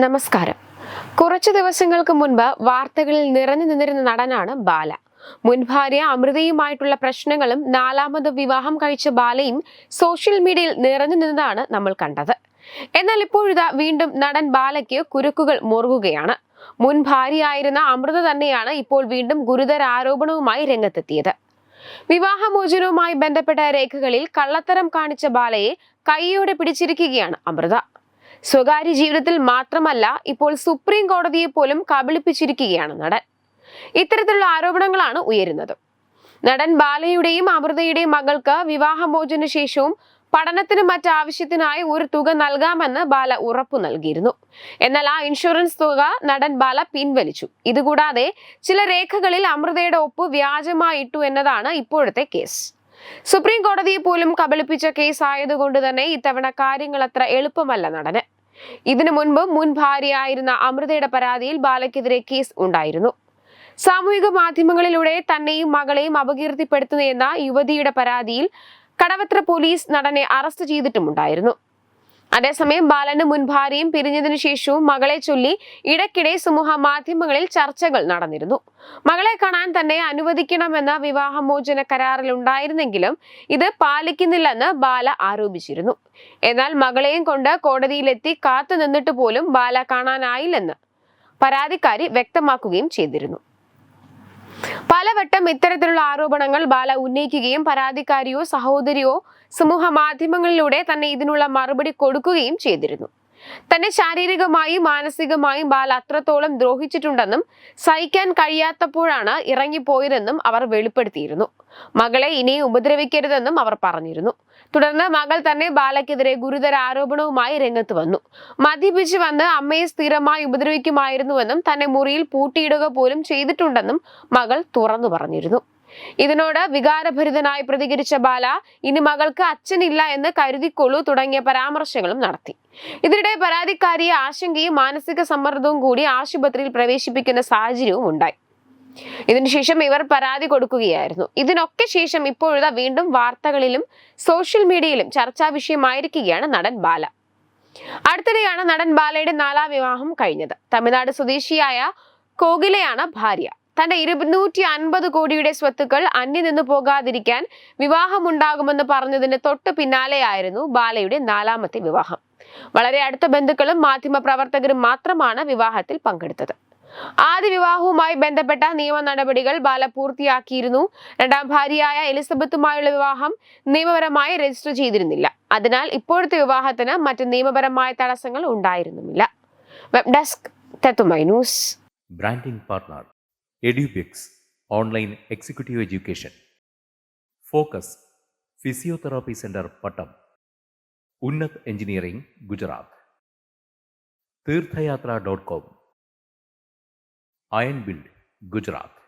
നമസ്കാരം. കുറച്ചു ദിവസങ്ങൾക്ക് മുൻപ് വാർത്തകളിൽ നിറഞ്ഞു നിന്നിരുന്ന നടനാണ് ബാല. മുൻ ഭാര്യ അമൃതയുമായിട്ടുള്ള പ്രശ്നങ്ങളും നാലാമത് വിവാഹം കഴിച്ച ബാലയും സോഷ്യൽ മീഡിയയിൽ നിറഞ്ഞു നിന്നതാണ് നമ്മൾ കണ്ടത്. എന്നാൽ ഇപ്പോഴിതാ വീണ്ടും നടൻ ബാലയ്ക്ക് കുരുക്കുകൾ മുറുകുകയാണ്. മുൻ ഭാര്യയായിരുന്ന അമൃത തന്നെയാണ് ഇപ്പോൾ വീണ്ടും ഗുരുതര ആരോപണവുമായി രംഗത്തെത്തിയത്. വിവാഹമോചനവുമായി ബന്ധപ്പെട്ട രേഖകളിൽ കള്ളത്തരം കാണിച്ച ബാലയെ കൈയോടെ പിടിച്ചിരിക്കുകയാണ് അമൃത. സ്വകാര്യ ജീവിതത്തിൽ മാത്രമല്ല, ഇപ്പോൾ സുപ്രീം കോടതിയെ പോലും കബളിപ്പിച്ചിരിക്കുകയാണ് നടൻ. ഇത്തരത്തിലുള്ള ആരോപണങ്ങളാണ് ഉയരുന്നത്. നടൻ ബാലയുടെയും അമൃതയുടെയും മകൾക്ക് വിവാഹമോചന ശേഷവും പഠനത്തിനും മറ്റാവശ്യത്തിനായി ഒരു തുക നൽകാമെന്ന് ബാല ഉറപ്പു നൽകിയിരുന്നു. എന്നാൽ ആ ഇൻഷുറൻസ് തുക നടൻ ബാല പിൻവലിച്ചു. ഇതുകൂടാതെ ചില രേഖകളിൽ അമൃതയുടെ ഒപ്പ് വ്യാജമായിട്ടു എന്നതാണ് ഇപ്പോഴത്തെ കേസ്. സുപ്രീം കോടതിയെ പോലും കബളിപ്പിച്ച കേസ് ആയതുകൊണ്ട് തന്നെ ഇത്തവണ കാര്യങ്ങൾ അത്ര എളുപ്പമല്ല നടന്. ഇതിനു മുൻപ് മുൻ ഭാര്യയായിരുന്ന അമൃതയുടെ പരാതിയിൽ ബാലയ്ക്കെതിരെ കേസ് ഉണ്ടായിരുന്നു. സാമൂഹിക മാധ്യമങ്ങളിലൂടെ തന്നെയും മകളെയും അപകീർത്തിപ്പെടുത്തുന്ന യുവതിയുടെ പരാതിയിൽ കടവത്ര പോലീസ് നടനെ അറസ്റ്റ് ചെയ്തിട്ടുമുണ്ടായിരുന്നു. അതേസമയം ബാലന് മുൻ ഭാര്യയും പിരിഞ്ഞതിനു ശേഷവും മകളെ ചൊല്ലി ഇടയ്ക്കിടെ സമൂഹ മാധ്യമങ്ങളിൽ ചർച്ചകൾ നടന്നിരുന്നു. മകളെ കാണാൻ തന്നെ അനുവദിക്കണമെന്ന വിവാഹമോചന കരാറിൽ ഉണ്ടായിരുന്നെങ്കിലും ഇത് പാലിക്കുന്നില്ലെന്ന് ബാല ആരോപിച്ചിരുന്നു. എന്നാൽ മകളെയും കൊണ്ട് കോടതിയിലെത്തി കാത്തു നിന്നിട്ട് പോലും ബാല കാണാനായില്ലെന്ന് പരാതിക്കാരി വ്യക്തമാക്കുകയും ചെയ്തിരുന്നു. പലവട്ടം ഇത്തരത്തിലുള്ള ആരോപണങ്ങൾ ബാല ഉന്നയിക്കുകയും പരാതിക്കാരിയോ സഹോദരിയോ സമൂഹ മാധ്യമങ്ങളിലൂടെ തന്നെ ഇതിനുള്ള മറുപടി കൊടുക്കുകയും ചെയ്തിരുന്നു. തന്നെ ശാരീരികമായും മാനസികമായും ബാല അത്രത്തോളം ദ്രോഹിച്ചിട്ടുണ്ടെന്നും സഹിക്കാൻ കഴിയാത്തപ്പോഴാണ് ഇറങ്ങിപ്പോയതെന്നും അവർ വെളിപ്പെടുത്തിയിരുന്നു. മകളെ ഇനിയും ഉപദ്രവിക്കരുതെന്നും അവർ പറഞ്ഞിരുന്നു. തുടർന്ന് മകൾ തന്നെ ബാലയ്ക്കെതിരെ ഗുരുതര ആരോപണവുമായി രംഗത്ത് വന്നു. മദ്യപിച്ച് വന്ന് അമ്മയെ സ്ഥിരമായി ഉപദ്രവിക്കുമായിരുന്നുവെന്നും തന്നെ മുറിയിൽ പൂട്ടിയിടുക പോലും ചെയ്തിട്ടുണ്ടെന്നും മകൾ തുറന്നു പറഞ്ഞിരുന്നു. ഇതിനോട് വികാരഭരിതനായി പ്രതികരിച്ച ബാല ഇനി മകൾക്ക് അച്ഛനില്ല എന്ന് കരുതിക്കൊള്ളൂ തുടങ്ങിയ പരാമർശങ്ങളും നടത്തി. ഇതിനിടെ പരാതിക്കാരിയെ ആശങ്കയും മാനസിക സമ്മർദ്ദവും കൂടി ആശുപത്രിയിൽ പ്രവേശിപ്പിക്കുന്ന സാഹചര്യവും ഉണ്ടായി. ഇതിനുശേഷം ഇവർ പരാതി കൊടുക്കുകയായിരുന്നു. ഇതിനൊക്കെ ശേഷം ഇപ്പോഴത്തെ വീണ്ടും വാർത്തകളിലും സോഷ്യൽ മീഡിയയിലും ചർച്ചാ വിഷയമായിരിക്കുകയാണ് നടൻ ബാല. അടുത്തിടെയാണ് നടൻ ബാലയുടെ 4ാം വിവാഹം കഴിഞ്ഞത്. തമിഴ്നാട് സ്വദേശിയായ കോകിലയാണ് ഭാര്യ. തന്റെ 250 കോടിയുടെ സ്വത്തുക്കൾ അന്യം നിന്നു പോകാതിരിക്കാൻ വിവാഹമുണ്ടാകുമെന്ന് പറഞ്ഞതിന് തൊട്ടു പിന്നാലെയായിരുന്നു ബാലയുടെ 4ാമത്തെ വിവാഹം. വളരെ അടുത്ത ബന്ധുക്കളും മാധ്യമ പ്രവർത്തകരും മാത്രമാണ് വിവാഹത്തിൽ പങ്കെടുത്തത്. ആദ്യ വിവാഹവുമായി ബന്ധപ്പെട്ട നിയമ നടപടികൾ ബാല പൂർത്തിയാക്കിയിരുന്നു. 2ാം ഭാര്യയായ എലിസബത്തുമായുള്ള വിവാഹം നിയമപരമായി രജിസ്റ്റർ ചെയ്തിരുന്നില്ല. അതിനാൽ ഇപ്പോഴത്തെ വിവാഹത്തിന് മറ്റ് നിയമപരമായ തടസ്സങ്ങൾ ഉണ്ടായിരുന്നുമില്ല. വെബ് ഡെസ്ക് തത്തുമൈ news. Branding partner Edubix online executive education. Focus physiotherapy centre Pattom. Unnath engineering Gujarat. തീർത്ഥയാത്ര.com. Iron build Gujarat.